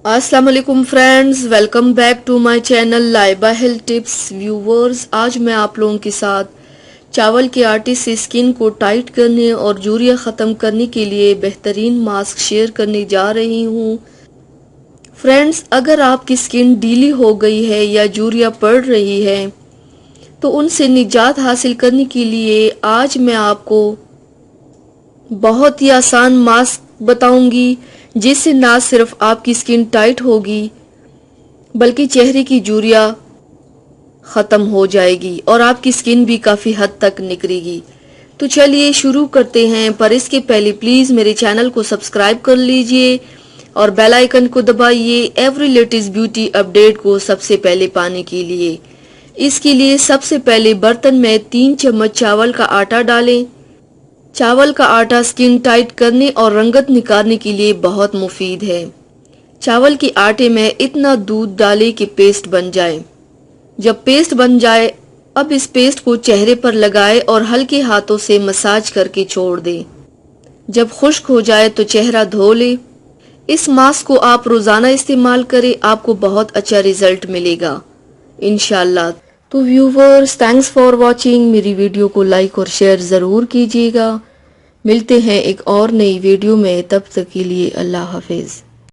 अस्सलाम वालेकुम friends, welcome back to my channel Laiba health tips. Viewers, आज मैं आप लोगों के साथ चावल के आटे से स्किन को टाइट करने और झुर्रियाँ ख़त्म करने के लिए बेहतरीन मास्क शेयर करने जा रही हूँ। फ्रेंड्स, अगर आपकी स्किन ढीली हो गई है या झुर्रियाँ पड़ रही है तो उनसे निजात हासिल करने के लिए आज मैं आपको बहुत ही आसान मास्क बताऊंगी, जिससे ना सिर्फ आपकी स्किन टाइट होगी बल्कि चेहरे की झुर्रियाँ ख़त्म हो जाएगी और आपकी स्किन भी काफ़ी हद तक निखरेगी। तो चलिए शुरू करते हैं, पर इसके पहले प्लीज़ मेरे चैनल को सब्सक्राइब कर लीजिए और बेल आइकन को दबाइए एवरी लेटेस्ट ब्यूटी अपडेट को सबसे पहले पाने के लिए। इसके लिए सबसे पहले बर्तन में 3 चम्मच चावल का आटा डालें। चावल का आटा स्किन टाइट करने और रंगत निकालने के लिए बहुत मुफीद है। चावल के आटे में इतना दूध डालें कि पेस्ट बन जाए। जब पेस्ट बन जाए, अब इस पेस्ट को चेहरे पर लगाएं और हल्के हाथों से मसाज करके छोड़ दें। जब खुश्क हो जाए तो चेहरा धो लें। इस मास्क को आप रोजाना इस्तेमाल करें, आपको बहुत अच्छा रिजल्ट मिलेगा इंशाल्लाह। तो व्यूवर्स, थैंक्स फॉर वॉचिंग। मेरी वीडियो को लाइक और शेयर ज़रूर कीजिएगा। मिलते हैं एक और नई वीडियो में, तब तक के लिए अल्लाह हाफिज़।